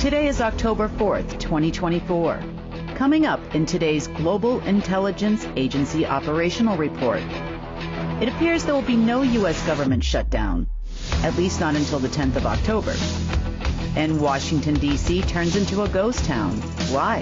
Today is October 4th, 2024. Coming up in today's Global Intelligence Agency Operational Report. It appears there will be no U.S. government shutdown, at least not until the 10th of October. And Washington, D.C. turns into a ghost town. Why?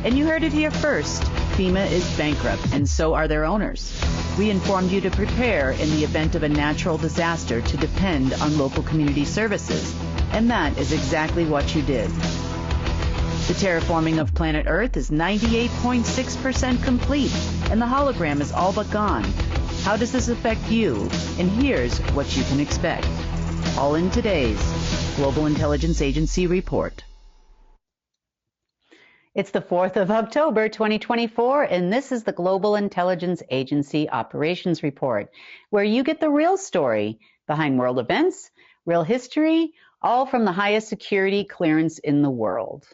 And you heard it here first. FEMA is bankrupt, and so are their owners. We informed you to prepare in the event of a natural disaster to depend on local community services. And that is exactly what you did. The terraforming of planet Earth is 98.6% complete, and the hologram is all but gone. How does this affect you? And here's what you can expect. All in today's Global Intelligence Agency Report. It's the 4th of October, 2024, and this is the Global Intelligence Agency Operations Report, where you get the real story behind world events, real history, all from the highest security clearance in the world.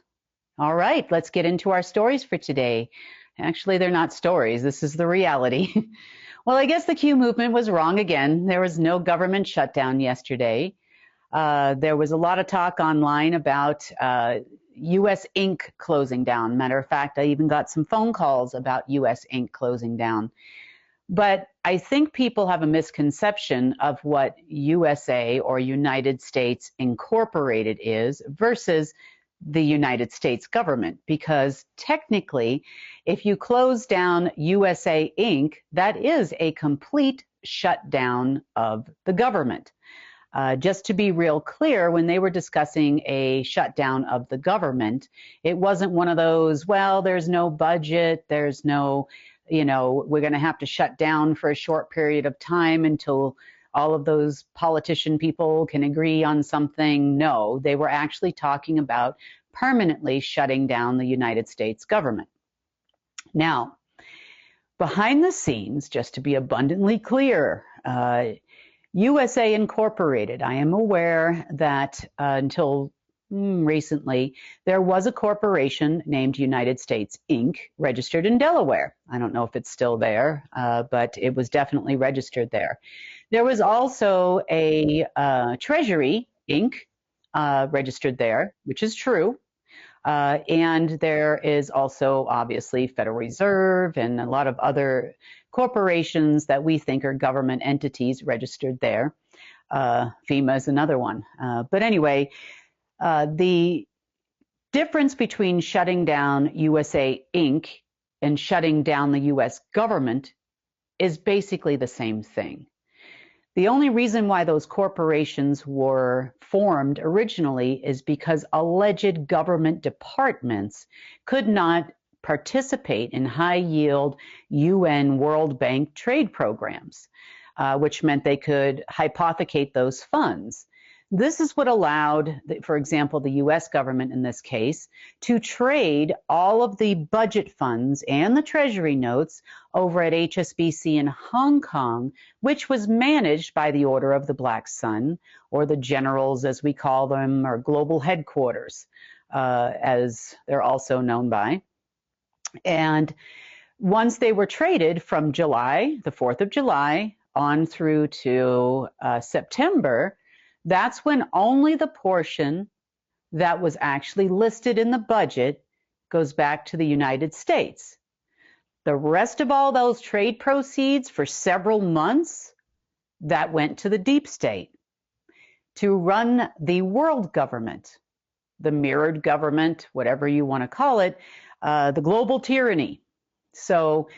All right, let's get into our stories for today. Actually, they're not stories. This is the reality. Well, I guess the Q movement was wrong again. There was no government shutdown yesterday. There was a lot of talk online about U.S. Inc closing down. Matter of fact, I even got some phone calls about U.S. Inc closing down. But I think people have a misconception of what USA or United States Incorporated is versus the United States government, because technically, if you close down USA Inc., that is a complete shutdown of the government. Just to be real clear, when they were discussing a shutdown of the government, it wasn't one of those, well, there's no budget, there's no, we're going to have to shut down for a short period of time until all of those politician people can agree on something. No, they were actually talking about permanently shutting down the United States government. Now, behind the scenes, just to be abundantly clear, USA Incorporated, I am aware that until recently, there was a corporation named United States Inc. registered in Delaware. I don't know if it's still there, but it was definitely registered there. There was also a Treasury Inc. Registered there, which is true. And there is also obviously Federal Reserve and a lot of other corporations that we think are government entities registered there. FEMA is another one. But anyway, the difference between shutting down USA Inc. and shutting down the U.S. government is basically the same thing. The only reason why those corporations were formed originally is because alleged government departments could not participate in high-yield UN World Bank trade programs, which meant they could hypothecate those funds. This is what allowed, for example, the U.S. government in this case, to trade all of the budget funds and the treasury notes over at HSBC in Hong Kong, which was managed by the Order of the Black Sun, or the generals as we call them, or global headquarters, as they're also known by. And once they were traded from July, the 4th of July, on through to September, that's when only the portion that was actually listed in the budget goes back to the United States. The rest of all those trade proceeds for several months, that went to the deep state to run the world government, the mirrored government, whatever you want to call it, the global tyranny. So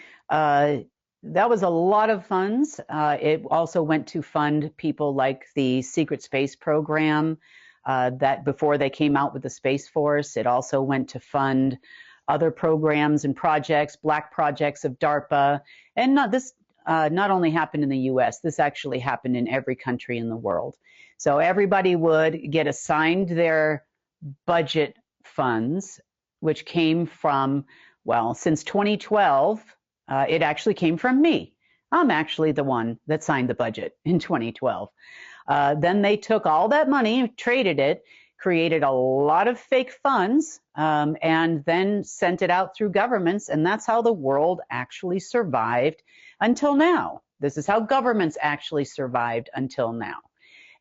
that was a lot of funds. It also went to fund people like the Secret Space Program that before they came out with the Space Force. It also went to fund other programs and projects, black projects of DARPA. And this not only happened in the U.S., this actually happened in every country in the world. So everybody would get assigned their budget funds, which came from, well, since 2012, it actually came from me. I'm actually the one that signed the budget in 2012. Then they took all that money, traded it, created a lot of fake funds, and then sent it out through governments. And that's how the world actually survived until now. This is how governments actually survived until now.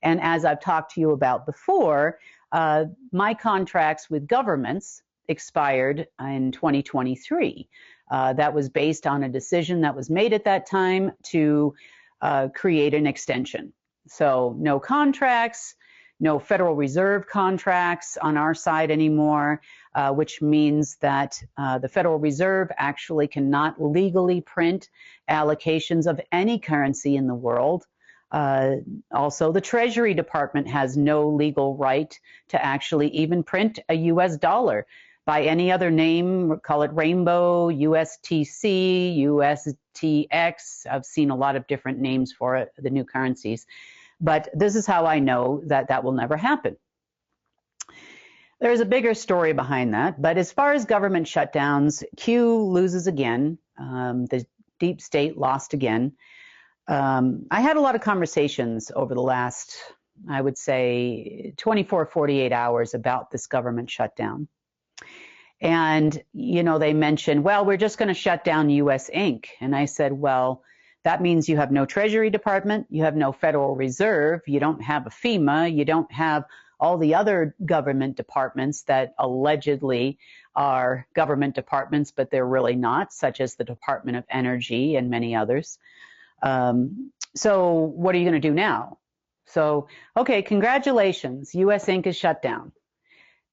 And as I've talked to you about before, my contracts with governments expired in 2023. That was based on a decision that was made at that time to create an extension. So no contracts, no Federal Reserve contracts on our side anymore, which means that the Federal Reserve actually cannot legally print allocations of any currency in the world. Also, the Treasury Department has no legal right to actually even print a US dollar by any other name, call it rainbow, USTC, USTX. I've seen a lot of different names for it, the new currencies. But this is how I know that that will never happen. There's a bigger story behind that. But as far as government shutdowns, Q loses again. The deep state lost again. I had a lot of conversations over the last, I would say, 24, 48 hours about this government shutdown. And, you know, they mentioned, well, we're just going to shut down US Inc. And I said, well, that means you have no Treasury Department, you have no Federal Reserve, you don't have a FEMA, you don't have all the other government departments that allegedly are government departments, but they're really not, such as the Department of Energy and many others. So what are you going to do now? So, okay, congratulations, US Inc. is shut down.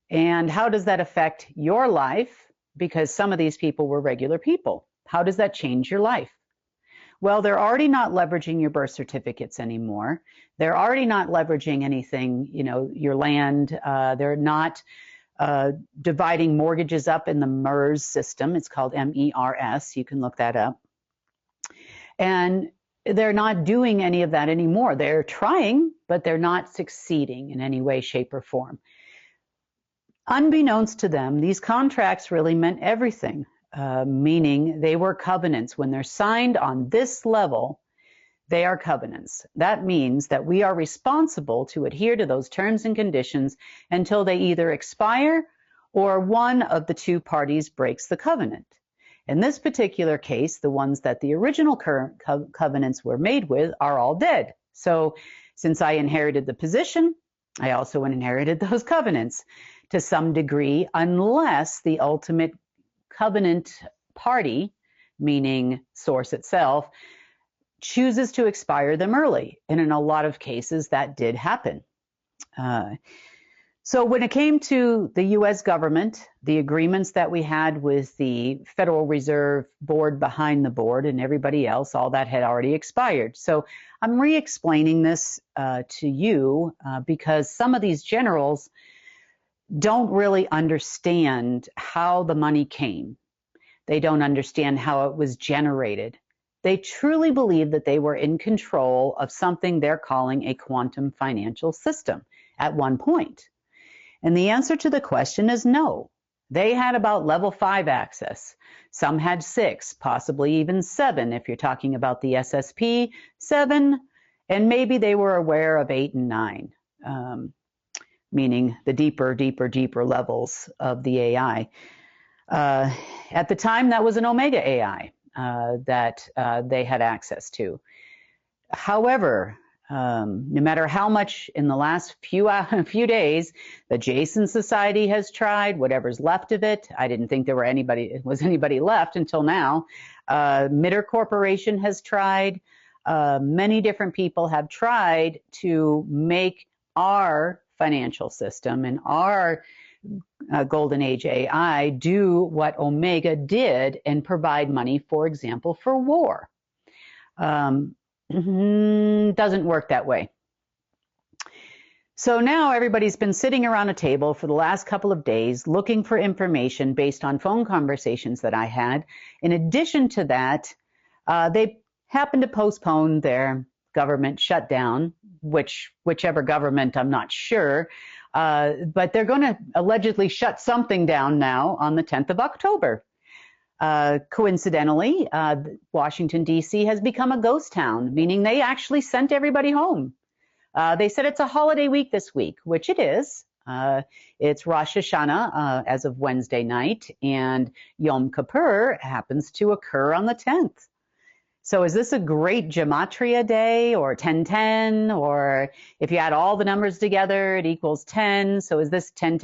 And how does that affect your life? Because some of these people were regular people. How does that change your life? Well, they're already not leveraging your birth certificates anymore. They're already not leveraging anything, you know, your land. They're not dividing mortgages up in the MERS system. It's called MERS. You can look that up. And they're not doing any of that anymore. They're trying, but they're not succeeding in any way, shape, or form. Unbeknownst to them, these contracts really meant everything, meaning they were covenants. When they're signed on this level, they are covenants. That means that we are responsible to adhere to those terms and conditions until they either expire or one of the two parties breaks the covenant. In this particular case, the ones that the original covenants were made with are all dead. So since I inherited the position, I also inherited those covenants to some degree, unless the ultimate covenant party, meaning source itself, chooses to expire them early. And in a lot of cases, that did happen. So when it came to the U.S. government, the agreements that we had with the Federal Reserve Board behind the board and everybody else, all that had already expired. So I'm re-explaining this to you because some of these generals don't really understand how the money came. They don't understand how it was generated. They truly believe that they were in control of something they're calling a quantum financial system at one point. And the answer to the question is no. They had about level 5 access. Some had 6, possibly even 7 if you're talking about the SSP, 7, and maybe they were aware of 8 and 9. Meaning the deeper levels of the AI. At the time, that was an Omega AI that they had access to. However, no matter how much in the last few days, the Jason Society has tried, whatever's left of it. I didn't think there was anybody left until now. Mitter Corporation has tried. Many different people have tried to make our financial system and our golden age AI do what Omega did and provide money, for example, for war. Doesn't work that way. So now everybody's been sitting around a table for the last couple of days looking for information based on phone conversations that I had. In addition to that, they happened to postpone their government shutdown, whichever government, I'm not sure, but they're going to allegedly shut something down now on the 10th of October. Coincidentally, Washington, D.C. has become a ghost town, meaning they actually sent everybody home. They said it's a holiday week this week, which it is. It's Rosh Hashanah as of Wednesday night, and Yom Kippur happens to occur on the 10th. So is this a great gematria day, or 1010, or if you add all the numbers together, it equals 10? So is this 10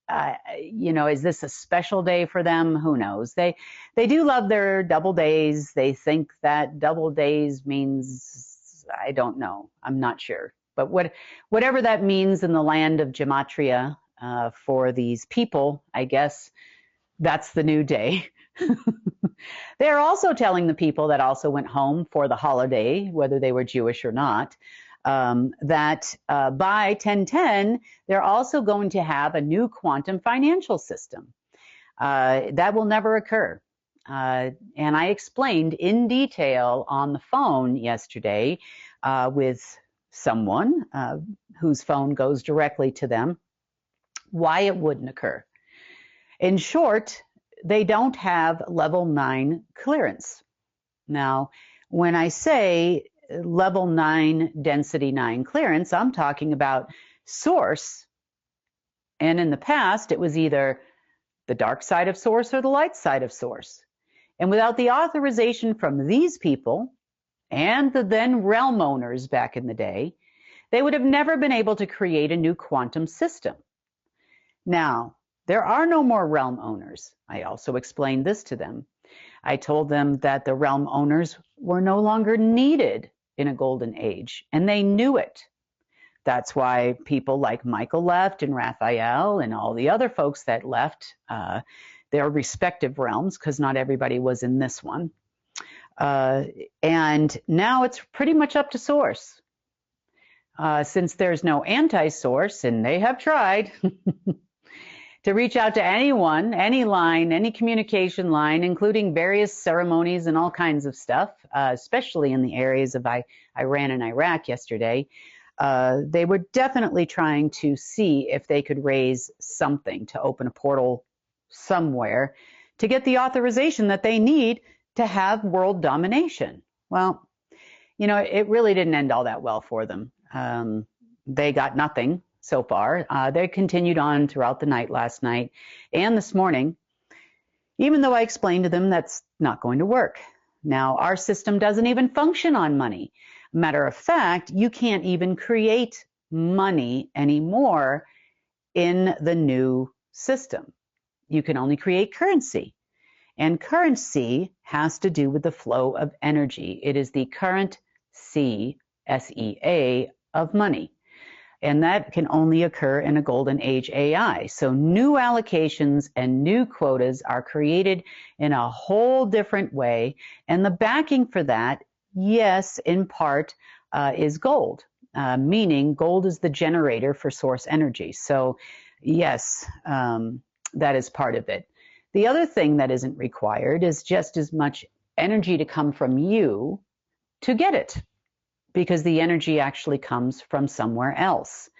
is this a special day for them? Who knows? They do love their double days. They think that double days means, I don't know. I'm not sure. But whatever that means in the land of gematria for these people, I guess that's the new day. They're also telling the people that also went home for the holiday, whether they were Jewish or not, that by 1010, they're also going to have a new quantum financial system. That will never occur. And I explained in detail on the phone yesterday with someone whose phone goes directly to them why it wouldn't occur. In short, they don't have level 9 clearance. Now, when I say level 9, density 9 clearance, I'm talking about source. And in the past, it was either the dark side of source or the light side of source. And without the authorization from these people and the then realm owners back in the day, they would have never been able to create a new quantum system. Now, there are no more realm owners. I also explained this to them. I told them that the realm owners were no longer needed in a golden age, and they knew it. That's why people like Michael left, and Raphael, and all the other folks that left their respective realms, because not everybody was in this one. And now it's pretty much up to source. Since there's no anti-source, and they have tried, to reach out to anyone, any line, any communication line, including various ceremonies and all kinds of stuff, especially in the areas of Iran and Iraq yesterday. They were definitely trying to see if they could raise something to open a portal somewhere to get the authorization that they need to have world domination. Well, it really didn't end all that well for them. They got nothing so far. They continued on throughout the night last night and this morning, even though I explained to them that's not going to work. Now, our system doesn't even function on money. Matter of fact, you can't even create money anymore in the new system. You can only create currency. And currency has to do with the flow of energy. It is the current SEA of money. And that can only occur in a golden age AI. So new allocations and new quotas are created in a whole different way. And the backing for that, yes, in part, is gold, meaning gold is the generator for source energy. So yes, that is part of it. The other thing that isn't required is just as much energy to come from you to get it, because the energy actually comes from somewhere else.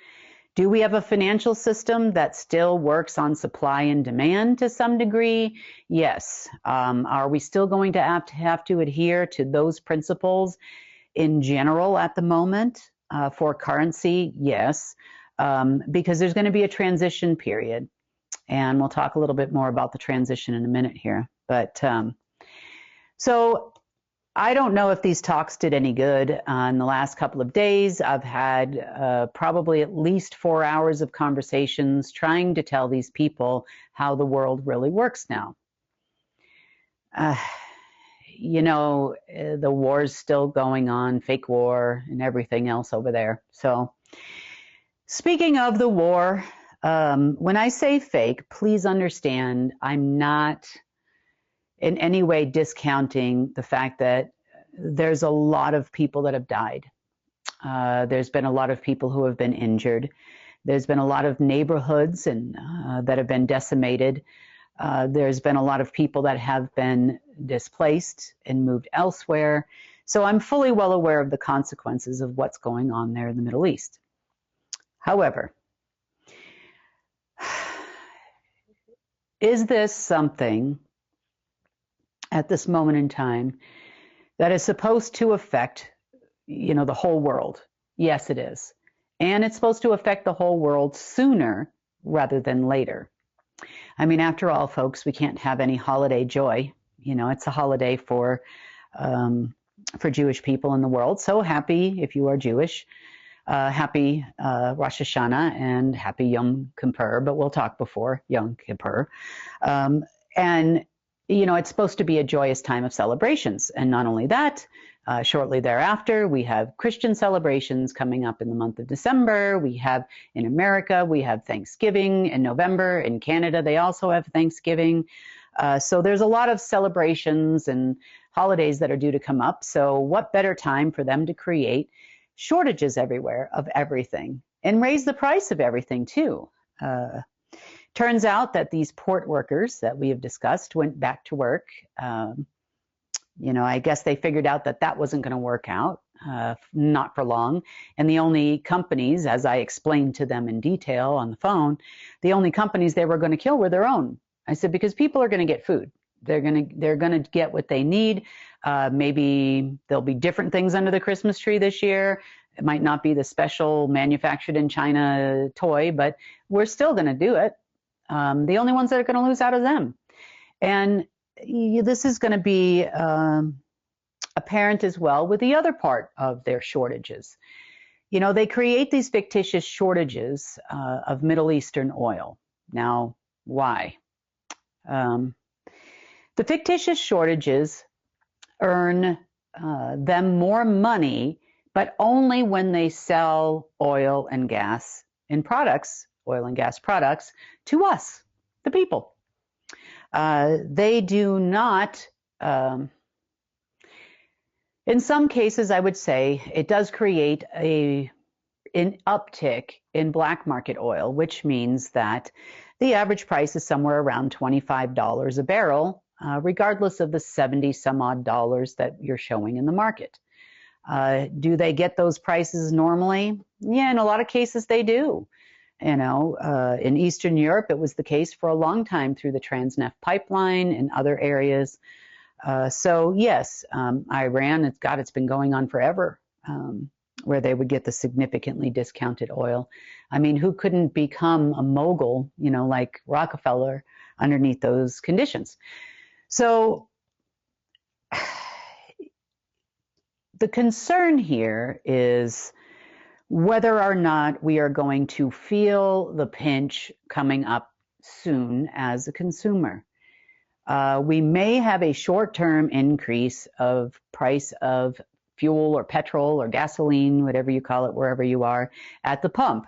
Do we have a financial system that still works on supply and demand to some degree? Yes. Are we still going to have to adhere to those principles in general at the moment for currency? Yes, because there's going to be a transition period. And we'll talk a little bit more about the transition in a minute here. But so I don't know if these talks did any good in the last couple of days. I've had probably at least 4 hours of conversations trying to tell these people how the world really works now. The war's still going on, fake war and everything else over there. So speaking of the war, when I say fake, please understand I'm not in any way discounting the fact that there's a lot of people that have died. There's been a lot of people who have been injured. There's been a lot of neighborhoods and that have been decimated. There's been a lot of people that have been displaced and moved elsewhere. So I'm fully well aware of the consequences of what's going on there in the Middle East. However, is this something at this moment in time that is supposed to affect, the whole world? Yes, it is. And it's supposed to affect the whole world sooner rather than later. I mean, after all, folks, we can't have any holiday joy. It's a holiday for for Jewish people in the world. So happy if you are Jewish. Happy Rosh Hashanah and happy Yom Kippur, but we'll talk before Yom Kippur. And, you know, it's supposed to be a joyous time of celebrations. And not only that, shortly thereafter, we have Christian celebrations coming up in the month of December. We have, in America, we have Thanksgiving in November. In Canada, they also have Thanksgiving. So there's a lot of celebrations and holidays that are due to come up. So what better time for them to create shortages everywhere of everything and raise the price of everything too. Turns out that these port workers that we have discussed went back to work. You know, I guess they figured out that that wasn't going to work out, not for long. And the only companies, as I explained to them in detail on the phone, the only companies they were going to kill were their own. I said, because people are going to get food. They're going to get what they need. Maybe there'll be different things under the Christmas tree this year. It might not be the special manufactured in China toy, but we're still going to do it. The only ones that are going to lose out are them. And this is going to be apparent as well with the other part of their shortages. You know, they create these fictitious shortages of Middle Eastern oil. Now, why? The fictitious shortages earn them more money, but only when they sell oil and gas in products, oil and gas products, to us, the people. They do not, in some cases, I would say, it does create an uptick in black market oil, which means that the average price is somewhere around $25 a barrel, regardless of the 70 some odd dollars that you're showing in the market. Do they get those prices normally? Yeah, in a lot of cases they do. You know, in Eastern Europe, it was the case for a long time through the Transneft pipeline and other areas. So yes, Iran, it's been going on forever, where they would get the significantly discounted oil. I mean, who couldn't become a mogul, you know, like Rockefeller underneath those conditions? So the concern here is whether or not we are going to feel the pinch coming up soon as a consumer. We may have a short-term increase of price of fuel or petrol or gasoline, whatever you call it, wherever you are, at the pump.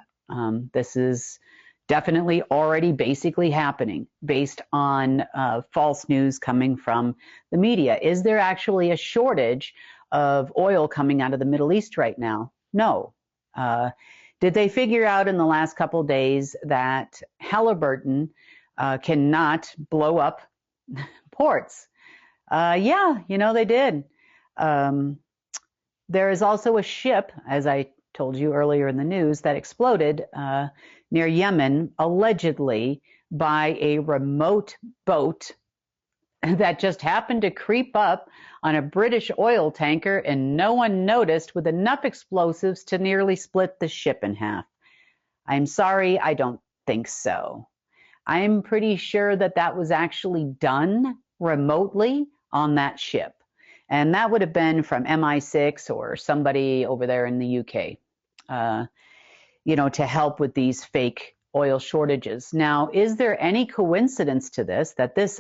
This is definitely already basically happening based on false news coming from the media. Is there actually a shortage of oil coming out of the Middle East right now? No. Did they figure out in the last couple of days that Halliburton cannot blow up ports? Yeah, you know, they did. There is also a ship, as I told you earlier in the news, that exploded near Yemen, allegedly by a remote boat that just happened to creep up on a British oil tanker and no one noticed, with enough explosives to nearly split the ship in half. I'm sorry, I don't think so. I'm pretty sure that that was actually done remotely on that ship. And that would have been from MI6 or somebody over there in the UK, you know, to help with these fake oil shortages. Now, is there any coincidence to this, that this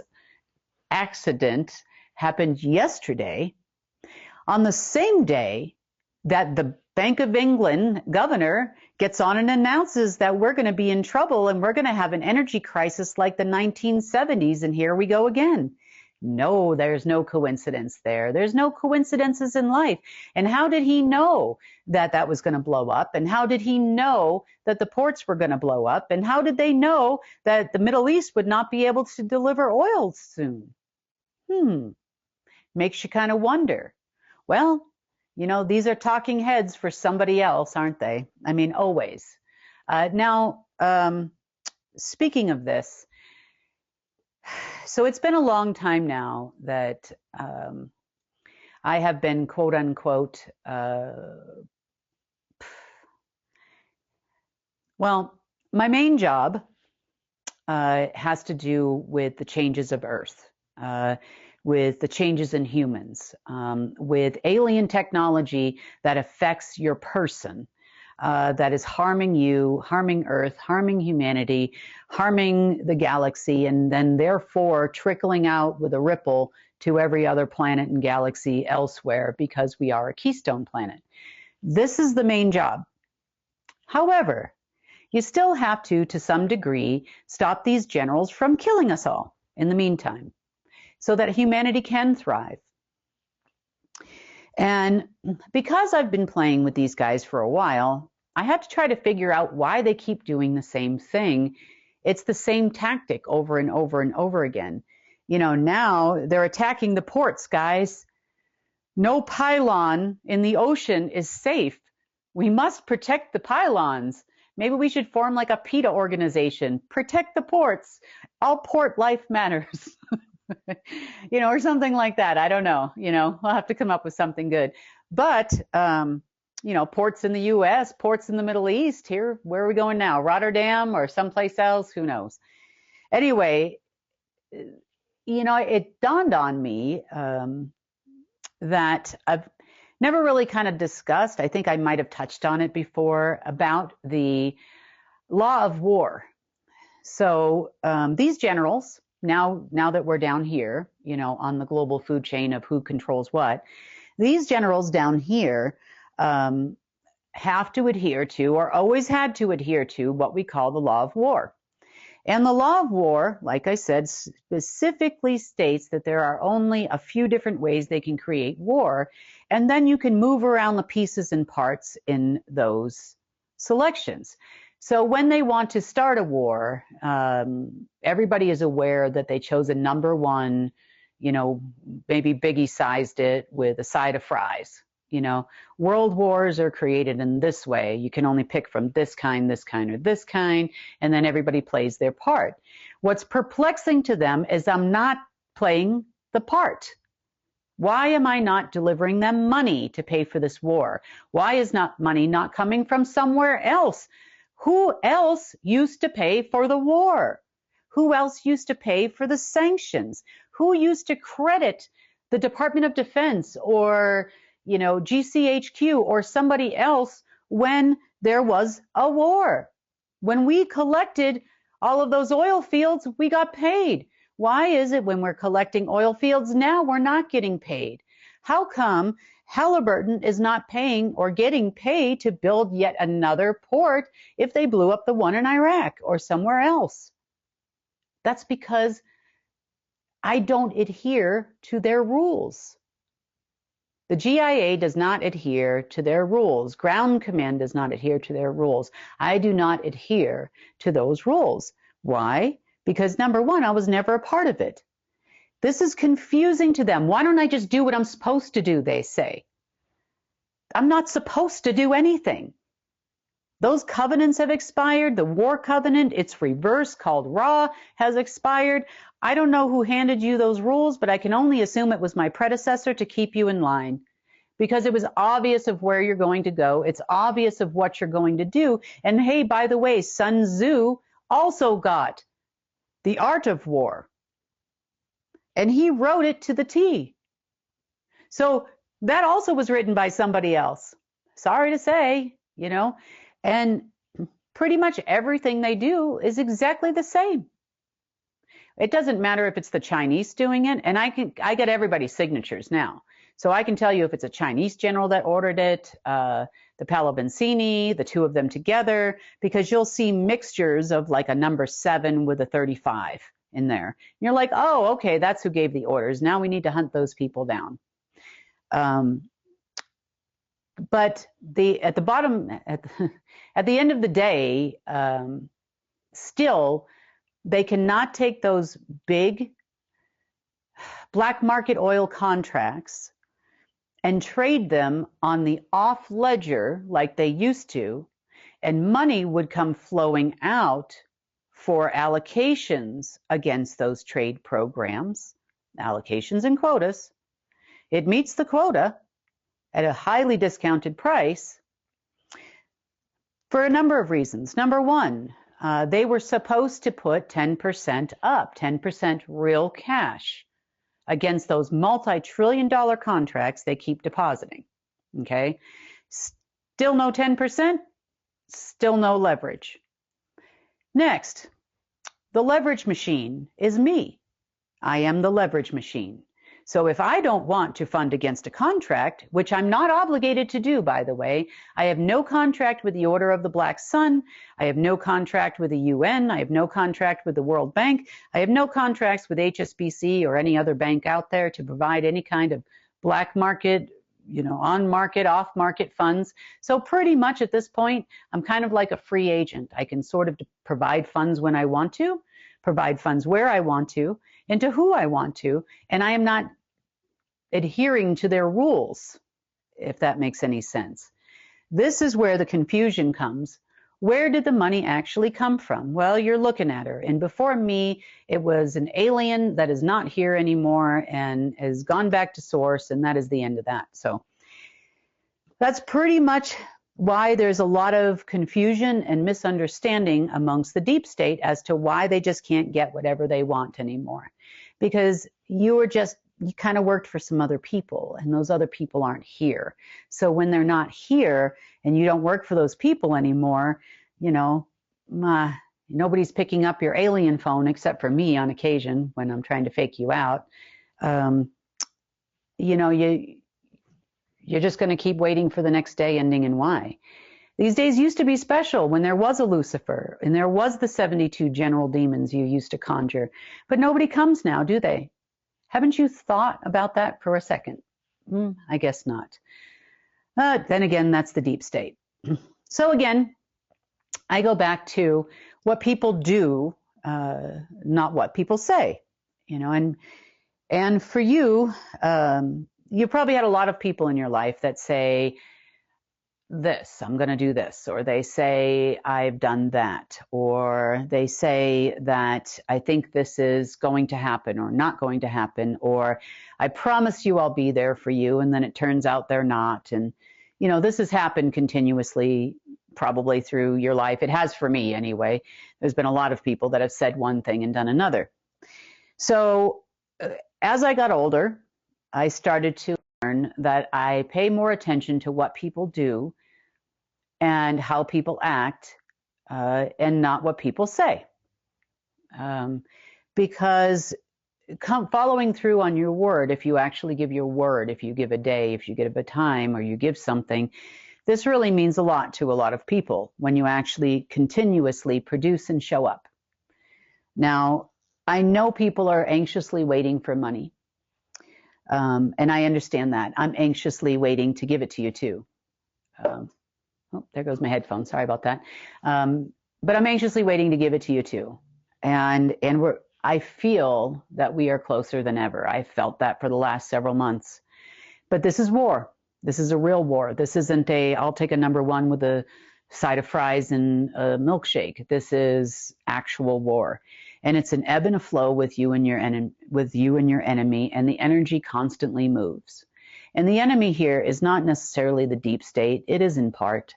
accident happened yesterday on the same day that the Bank of England governor gets on and announces that we're going to be in trouble and we're going to have an energy crisis like the 1970s, and here we go again? No, there's no coincidence there. There's no coincidences in life. And how did he know that that was going to blow up? And how did he know that the ports were going to blow up? And how did they know that the Middle East would not be able to deliver oil soon? Makes you kind of wonder. Well, you know, these are talking heads for somebody else, aren't they? I mean, always. Now, speaking of this, so it's been a long time now that I have been, quote unquote, well, my main job has to do with the changes of Earth. with the changes in humans, with alien technology that affects your person, that is harming you, harming Earth, harming humanity, harming the galaxy, and then therefore trickling out with a ripple to every other planet and galaxy elsewhere because we are a keystone planet. This is the main job. However, you still have to some degree, stop these generals from killing us all in the meantime, so that humanity can thrive. And because I've been playing with these guys for a while, I had to try to figure out why they keep doing the same thing. It's the same tactic over and over and over again. You know, now they're attacking the ports, guys. No pylon in the ocean is safe. We must protect the pylons. Maybe we should form like a PETA organization. Protect the ports. All port life matters. You know, or something like that. I don't know. You know, we'll have to come up with something good. But, you know, ports in the U.S., ports in the Middle East. Here, where are we going now? Rotterdam or someplace else? Who knows? Anyway, you know, it dawned on me that I've never really kind of discussed, I think I might have touched on it before, about the law of war. So these generals, now that we're down here, you know, on the global food chain of who controls what, these generals down here have to adhere to, or always had to adhere to, what we call the law of war. And the law of war, like I said, specifically states that there are only a few different ways they can create war, and then you can move around the pieces and parts in those selections. So when they want to start a war, everybody is aware that they chose a number one, you know, maybe Biggie sized it with a side of fries. You know, world wars are created in this way. You can only pick from this kind, or this kind, and then everybody plays their part. What's perplexing to them is I'm not playing the part. Why am I not delivering them money to pay for this war? Why is money not coming from somewhere else? Who else used to pay for the war? Who else used to pay for the sanctions? Who used to credit the Department of Defense or, you know, GCHQ or somebody else when there was a war? When we collected all of those oil fields, we got paid. Why is it when we're collecting oil fields now, we're not getting paid? How come Halliburton is not paying or getting paid to build yet another port if they blew up the one in Iraq or somewhere else? That's because I don't adhere to their rules. The GIA does not adhere to their rules. Ground Command does not adhere to their rules. I do not adhere to those rules. Why? Because number one, I was never a part of it. This is confusing to them. Why don't I just do what I'm supposed to do, they say. I'm not supposed to do anything. Those covenants have expired. The war covenant, its reverse called Ra, has expired. I don't know who handed you those rules, but I can only assume it was my predecessor to keep you in line, because it was obvious of where you're going to go. It's obvious of what you're going to do. And hey, by the way, Sun Tzu also got The Art of War, and he wrote it to the T. So that also was written by somebody else. Sorry to say, you know, and pretty much everything they do is exactly the same. It doesn't matter if it's the Chinese doing it, and I get everybody's signatures now. So I can tell you if it's a Chinese general that ordered it, the Palabensini, the two of them together, because you'll see mixtures of like a number 7 with a 35 in there. And you're like, oh, okay, that's who gave the orders. Now we need to hunt those people down. But at the bottom, at the end of the day, still, they cannot take those big black market oil contracts and trade them on the off ledger like they used to, and money would come flowing out for allocations against those trade programs, allocations and quotas. It meets the quota at a highly discounted price for a number of reasons. Number one, they were supposed to put 10% up, 10% real cash against those multi-trillion-dollar contracts they keep depositing. Okay? Still no 10%, still no leverage. Next, the leverage machine is me. I am the leverage machine. So if I don't want to fund against a contract, which I'm not obligated to do, by the way, I have no contract with the Order of the Black Sun, I have no contract with the UN, I have no contract with the World Bank, I have no contracts with HSBC or any other bank out there to provide any kind of black market, on market, off market funds. So pretty much at this point, I'm kind of like a free agent. I can sort of provide funds when I want to, provide funds where I want to, and to who I want to, and I am not adhering to their rules, if that makes any sense. This is where the confusion comes. Where did the money actually come from? Well, you're looking at her, and before me, it was an alien that is not here anymore and has gone back to source, and that is the end of that. So that's pretty much why there's a lot of confusion and misunderstanding amongst the deep state as to why they just can't get whatever they want anymore. Because you kind of worked for some other people, and those other people aren't here. So when they're not here and you don't work for those people anymore, nobody's picking up your alien phone except for me on occasion when I'm trying to fake you out. You're just going to keep waiting for the next day ending in Y. These days used to be special when there was a Lucifer and there was the 72 general demons you used to conjure. But nobody comes now, do they? Haven't you thought about that for a second? I guess not. Then again, that's the deep state. So again, I go back to what people do, not what people say. And for you, you probably had a lot of people in your life that say this, I'm going to do this, or they say I've done that, or they say that I think this is going to happen or not going to happen, or I promise you I'll be there for you, and then it turns out they're not. And this has happened continuously probably through your life. It has for me anyway. There's been a lot of people that have said one thing and done another. So as I got older, I started to learn that I pay more attention to what people do and how people act, and not what people say. Because following through on your word, if you actually give your word, if you give a day, if you give a time, or you give something, this really means a lot to a lot of people when you actually continuously produce and show up. Now, I know people are anxiously waiting for money. And I understand that. I'm anxiously waiting to give it to you too. Oh, there goes my headphone. Sorry about that. But I'm anxiously waiting to give it to you too. And I feel that we are closer than ever. I felt that for the last several months. But this is war. This is a real war. This isn't I'll take a number one with a side of fries and a milkshake. This is actual war. And it's an ebb and a flow with you and your enemy, and the energy constantly moves. And the enemy here is not necessarily the deep state. It is in part,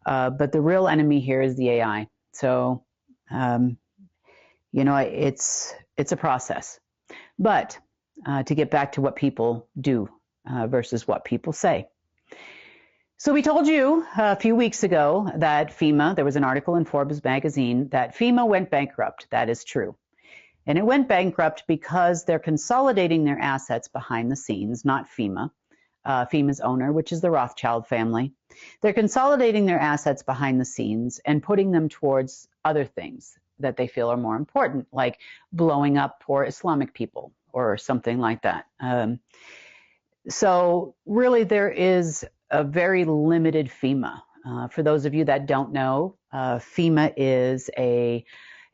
but the real enemy here is the AI. So, it's a process. But to get back to what people do versus what people say. So we told you a few weeks ago that FEMA, there was an article in Forbes magazine that FEMA went bankrupt. That is true. And it went bankrupt because they're consolidating their assets behind the scenes, not FEMA, FEMA's owner, which is the Rothschild family. They're consolidating their assets behind the scenes and putting them towards other things that they feel are more important, like blowing up poor Islamic people or something like that. So really there is a very limited FEMA. For those of you that don't know, FEMA is an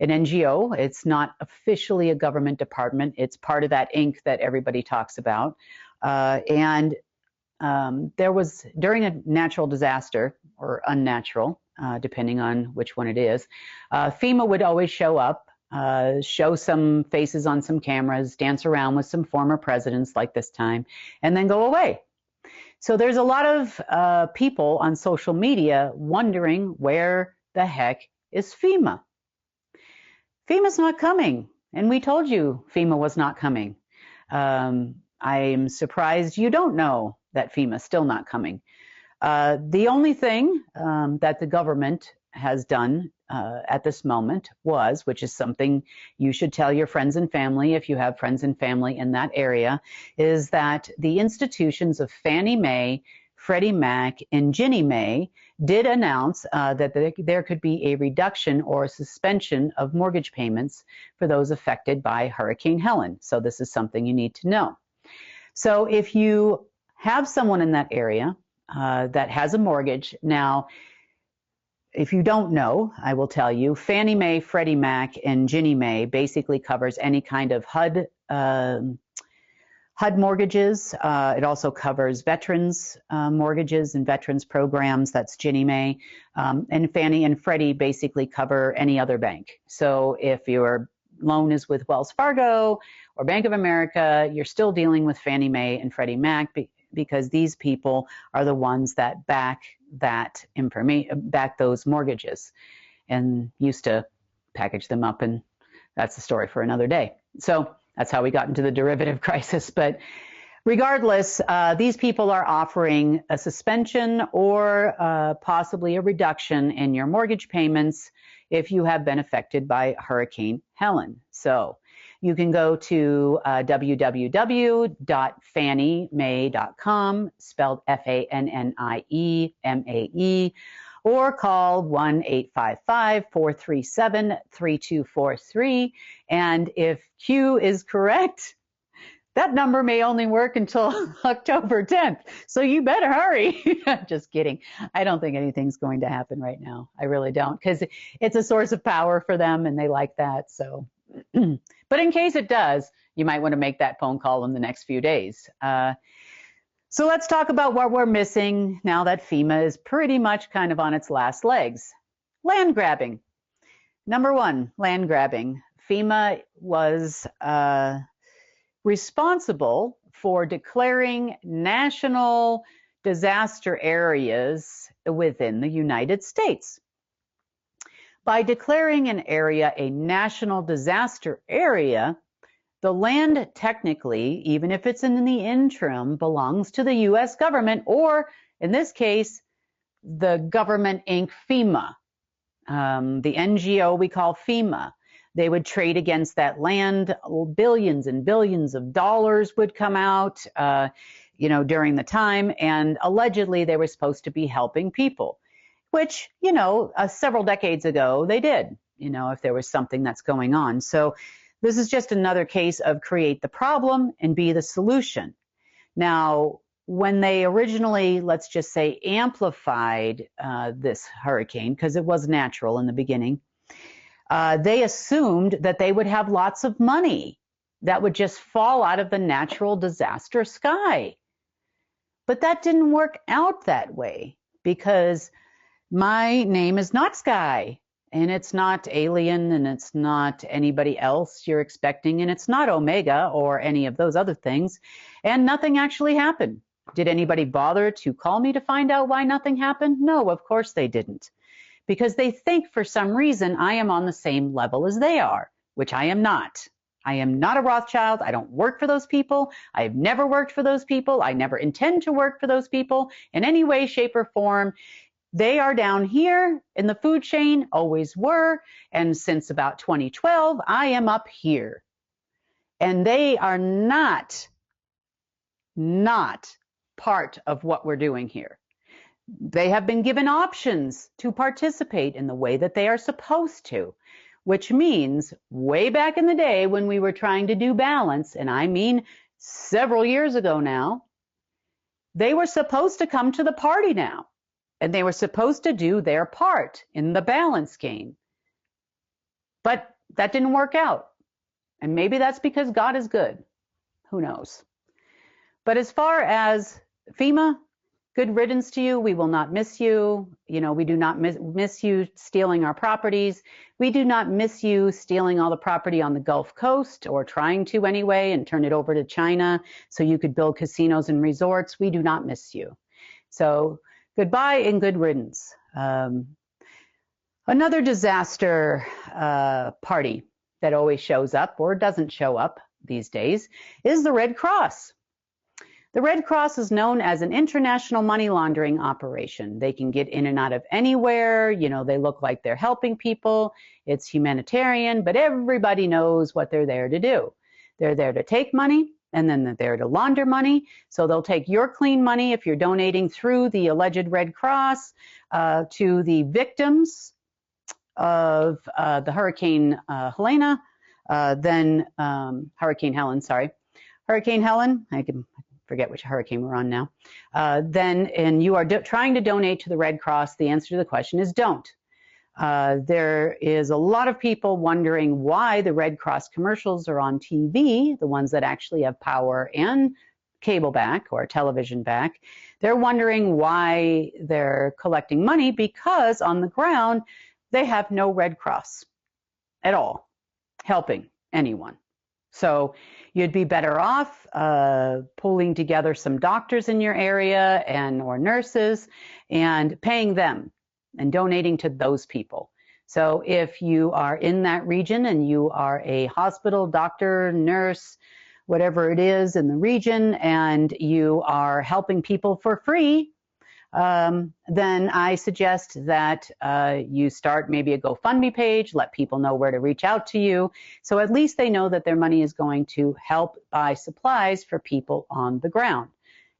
NGO. It's not officially a government department. It's part of that Inc that everybody talks about. And there was, during a natural disaster, or unnatural, depending on which one it is, FEMA would always show up, show some faces on some cameras, dance around with some former presidents like this time, and then go away. So there's a lot of people on social media wondering where the heck is FEMA? FEMA's not coming. And we told you FEMA was not coming. I'm surprised you don't know that FEMA's still not coming. The only thing that the government has done at this moment was, which is something you should tell your friends and family if you have friends and family in that area, is that the institutions of Fannie Mae, Freddie Mac, and Ginnie Mae did announce that there could be a reduction or a suspension of mortgage payments for those affected by Hurricane Helen. So this is something you need to know. So if you have someone in that area that has a mortgage, now, if you don't know, I will tell you, Fannie Mae, Freddie Mac, and Ginnie Mae basically covers any kind of HUD mortgages. It also covers veterans mortgages and veterans programs. That's Ginnie Mae. And Fannie and Freddie basically cover any other bank. So if your loan is with Wells Fargo or Bank of America, you're still dealing with Fannie Mae and Freddie Mac because these people are the ones that back those mortgages and used to package them up, and that's the story for another day. So that's how we got into the derivative crisis. But regardless, these people are offering a suspension or possibly a reduction in your mortgage payments if you have been affected by Hurricane Helen. So you can go to www.fanniemae.com, spelled FANNIEMAE, or call 1-855-437-3243. And if Q is correct, that number may only work until October 10th. So you better hurry. Just kidding. I don't think anything's going to happen right now. I really don't, because it's a source of power for them and they like that. So, but in case it does, you might want to make that phone call in the next few days. So let's talk about what we're missing now that FEMA is pretty much kind of on its last legs. Land grabbing. Number one, land grabbing. FEMA was responsible for declaring national disaster areas within the United States. By declaring an area a national disaster area, the land technically, even if it's in the interim, belongs to the U.S. government, or in this case, the government Inc. FEMA, the NGO we call FEMA. They would trade against that land. Billions and billions of dollars would come out, during the time, and allegedly they were supposed to be helping people, which, several decades ago they did, if there was something that's going on. So this is just another case of create the problem and be the solution. Now, when they originally, let's just say, amplified this hurricane, because it was natural in the beginning, they assumed that they would have lots of money that would just fall out of the natural disaster sky. But that didn't work out that way, because my name is not Sky, and it's not Alien, and it's not anybody else you're expecting, and it's not Omega or any of those other things, and nothing actually happened. Did anybody bother to call me to find out why nothing happened? No, of course they didn't, because they think for some reason I am on the same level as they are, which I am not. I am not a Rothschild. I don't work for those people. I've never worked for those people. I never intend to work for those people in any way, shape, or form. They are down here in the food chain, always were, and since about 2012, I am up here. And they are not part of what we're doing here. They have been given options to participate in the way that they are supposed to, which means way back in the day when we were trying to do balance, and I mean several years ago now, they were supposed to come to the party now. And they were supposed to do their part in the balance game. But that didn't work out. And maybe that's because God is good. Who knows? But as far as FEMA, good riddance to you. We will not miss you. We do not miss you stealing our properties. We do not miss you stealing all the property on the Gulf Coast, or trying to anyway, and turn it over to China so you could build casinos and resorts. We do not miss you. So goodbye and good riddance. Another disaster party that always shows up or doesn't show up, these days is the Red Cross. The Red Cross is known as an international money laundering operation. They can get in and out of anywhere. You know, they look like they're helping people. It's humanitarian, but everybody knows what they're there to do. They're there to take money, and then they're there to launder money. So they'll take your clean money if you're donating through the alleged Red Cross to the victims of the Hurricane Hurricane Helen, sorry. Hurricane Helen, I can forget which hurricane we're on now. And you are trying to donate to the Red Cross, the answer to the question is don't. There is a lot of people wondering why the Red Cross commercials are on TV, the ones that actually have power and cable back or television back. They're wondering why they're collecting money because on the ground, they have no Red Cross at all helping anyone. So you'd be better off pulling together some doctors in your area or nurses and paying them and donating to those people. So if you are in that region and you are a hospital, doctor, nurse, whatever it is in the region, and you are helping people for free, then I suggest that you start maybe a GoFundMe page, let people know where to reach out to you, so at least they know that their money is going to help buy supplies for people on the ground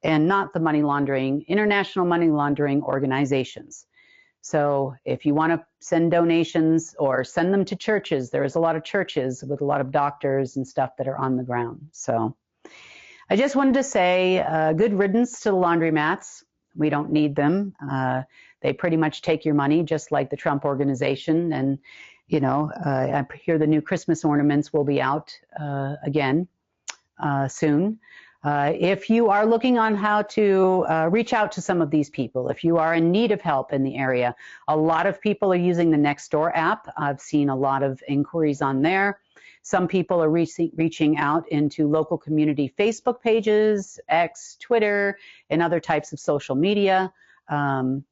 and not the money laundering, international money laundering organizations. So if you want to send donations or send them to churches, there is a lot of churches with a lot of doctors and stuff that are on the ground. So I just wanted to say good riddance to the laundromats. We don't need them. They pretty much take your money, just like the Trump organization. And, you know, I hear the new Christmas ornaments will be out again soon. If you are looking on how to reach out to some of these people, if you are in need of help in the area, a lot of people are using the Nextdoor app. I've seen a lot of inquiries on there. Some people are reaching out into local community Facebook pages, X, Twitter, and other types of social media. And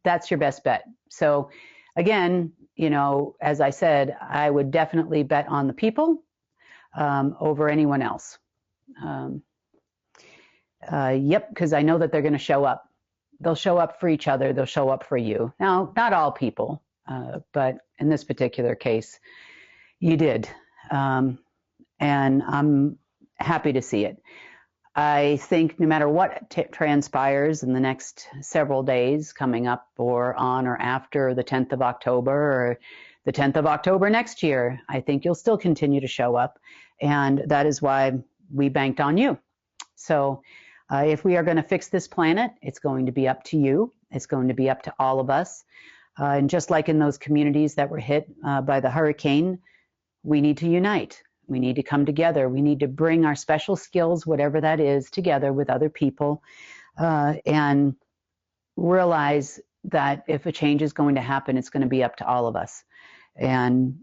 that's your best bet. So again, you know, as I said, I would definitely bet on the people over anyone else. Yep, because I know that they're going to show up. They'll show up for each other. They'll show up for you. Now, not all people, but in this particular case, you did. And I'm happy to see it. I think no matter what transpires in the next several days coming up or on or after the 10th of October or the 10th of October next year, I think you'll still continue to show up. And that is why we banked on you. So if we are going to fix this planet, it's going to be up to you. It's going to be up to all of us. And just like in those communities that were hit by the hurricane, we need to unite. We need to come together. We need to bring our special skills, whatever that is, together with other people and realize that if a change is going to happen, it's going to be up to all of us. And,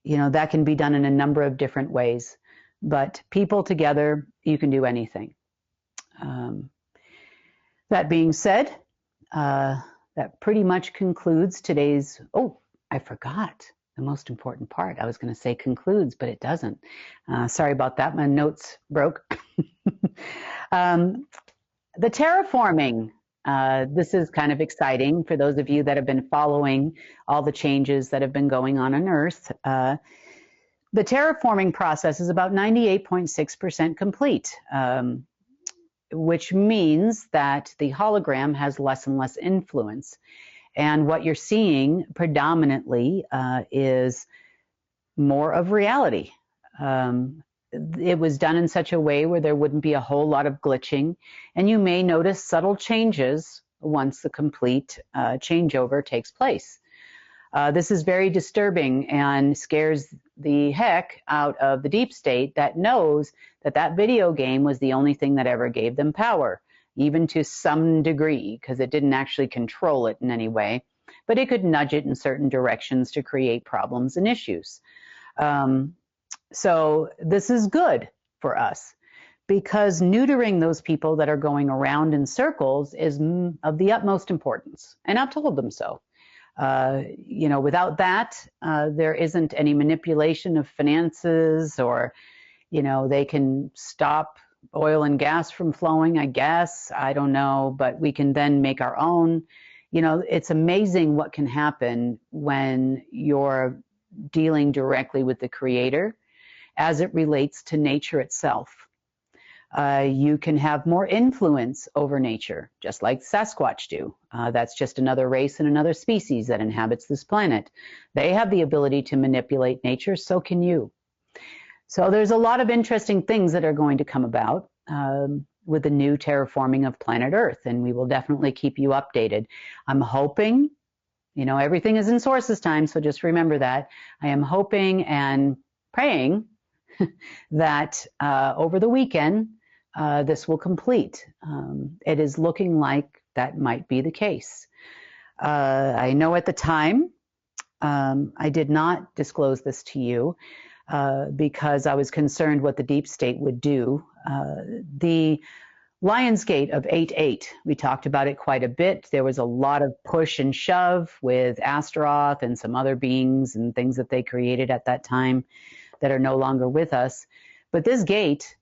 you know, that can be done in a number of different ways. But people together, you can do anything. That being said, that pretty much concludes today's, oh, I forgot the most important part. I was going to say concludes, but it doesn't. Sorry about that. My notes broke. The terraforming. This is kind of exciting for those of you that have been following all the changes that have been going on Earth. The terraforming process is about 98.6% complete, which means that the hologram has less and less influence. And what you're seeing predominantly is more of reality. It was done in such a way where there wouldn't be a whole lot of glitching, and you may notice subtle changes once the complete changeover takes place. This is very disturbing and scares the heck out of the deep state that knows that that video game was the only thing that ever gave them power, even to some degree, because it didn't actually control it in any way, but it could nudge it in certain directions to create problems and issues. So this is good for us because neutering those people that are going around in circles is of the utmost importance, and I've told them so. Without that, there isn't any manipulation of finances, or, they can stop oil and gas from flowing, I guess. I don't know, but we can then make our own. It's amazing what can happen when you're dealing directly with the Creator as it relates to nature itself. You can have more influence over nature, just like Sasquatch do. That's just another race and another species that inhabits this planet. They have the ability to manipulate nature, so can you. So there's a lot of interesting things that are going to come about with the new terraforming of planet Earth, and we will definitely keep you updated. I'm hoping, everything is in sources time, so just remember that. I am hoping and praying that over the weekend, this will complete. It is looking like that might be the case. I know at the time, I did not disclose this to you because I was concerned what the deep state would do. The Lionsgate of 8/8, we talked about it quite a bit. There was a lot of push and shove with Astaroth and some other beings and things that they created at that time that are no longer with us. But this gate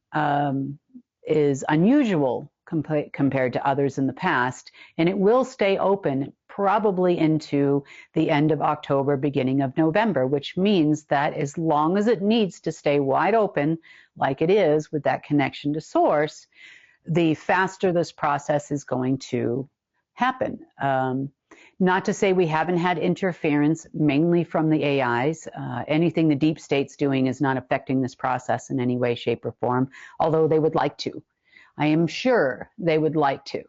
is unusual compared to others in the past, and it will stay open probably into the end of October, beginning of November, which means that as long as it needs to stay wide open, like it is with that connection to source, the faster this process is going to happen. Not to say we haven't had interference, mainly from the AIs. Anything the deep state's doing is not affecting this process in any way, shape, or form, although they would like to. I am sure they would like to,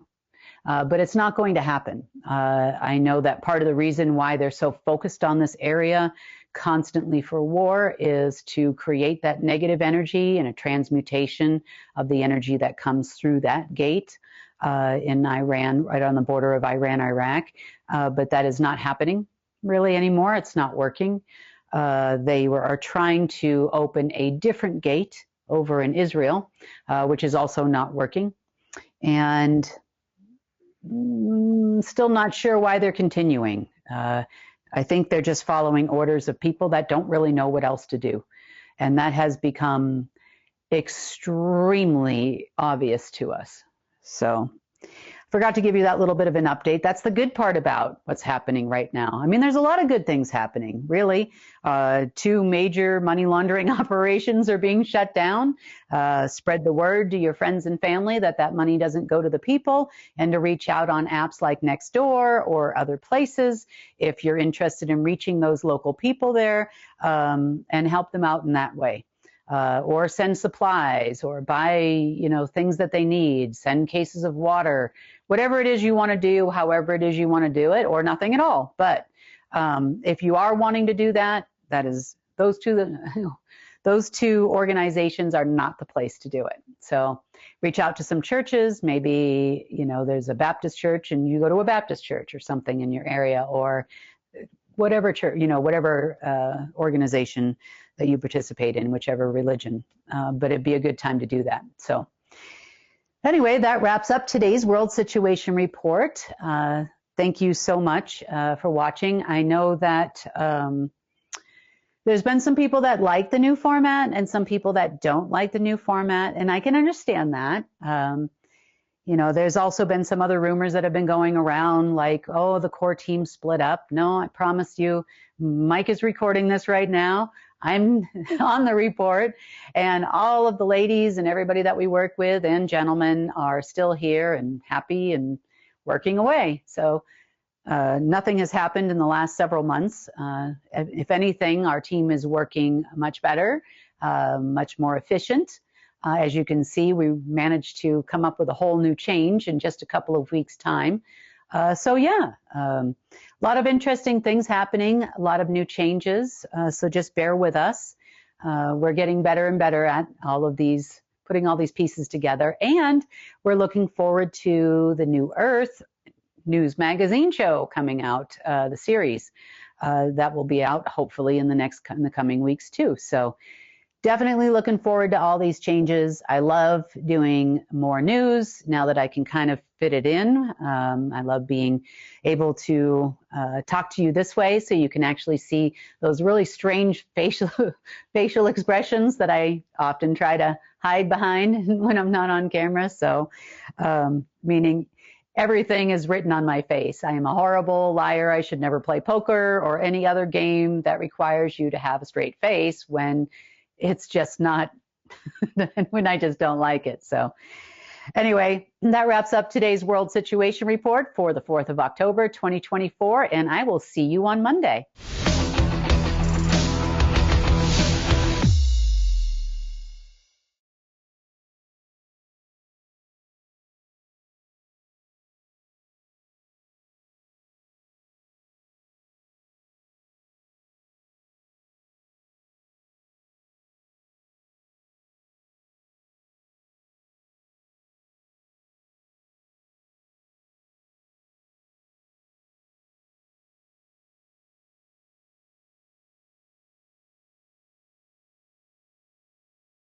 but it's not going to happen. I know that part of the reason why they're so focused on this area constantly for war is to create that negative energy and a transmutation of the energy that comes through that gate in Iran, right on the border of Iran, Iraq. But that is not happening really anymore. It's not working. They are trying to open a different gate over in Israel, which is also not working. And still not sure why they're continuing. I think they're just following orders of people that don't really know what else to do. And that has become extremely obvious to us. So forgot to give you that little bit of an update. That's the good part about what's happening right now. I mean, there's a lot of good things happening, really. 2 major money laundering operations are being shut down. Spread the word to your friends and family that that money doesn't go to the people, and to reach out on apps like Nextdoor or other places if you're interested in reaching those local people there, and help them out in that way. Or send supplies, or buy, things that they need, send cases of water, whatever it is you want to do, however it is you want to do it, or nothing at all. But if you are wanting to do that, that is those two organizations are not the place to do it. So reach out to some churches. Maybe, there's a Baptist church and you go to a Baptist church or something in your area, or whatever church, whatever organization that you participate in, whichever religion. But it'd be a good time to do that. So anyway, that wraps up today's World Situation Report. Thank you so much for watching. I know that there's been some people that like the new format and some people that don't like the new format, and I can understand that. There's also been some other rumors that have been going around, like, oh, the core team split up. No, I promise you, Mike is recording this right now. I'm on the report, and all of the ladies and everybody that we work with and gentlemen are still here and happy and working away. So nothing has happened in the last several months. If anything, our team is working much better, much more efficient. As you can see, we managed to come up with a whole new change in just a couple of weeks' time. A lot of interesting things happening, a lot of new changes. So just bear with us. We're getting better and better at all of these, putting all these pieces together. And we're looking forward to the New Earth News Magazine show coming out, the series that will be out hopefully in the coming weeks too. So Definitely looking forward to all these changes. I love doing more news now that I can kind of fit it in. I love being able to talk to you this way so you can actually see those really strange facial expressions that I often try to hide behind when I'm not on camera. So, meaning everything is written on my face. I am a horrible liar. I should never play poker or any other game that requires you to have a straight face when it's just not, when I just don't like it. So anyway, that wraps up today's World Situation Report for the 4th of October, 2024, and I will see you on Monday.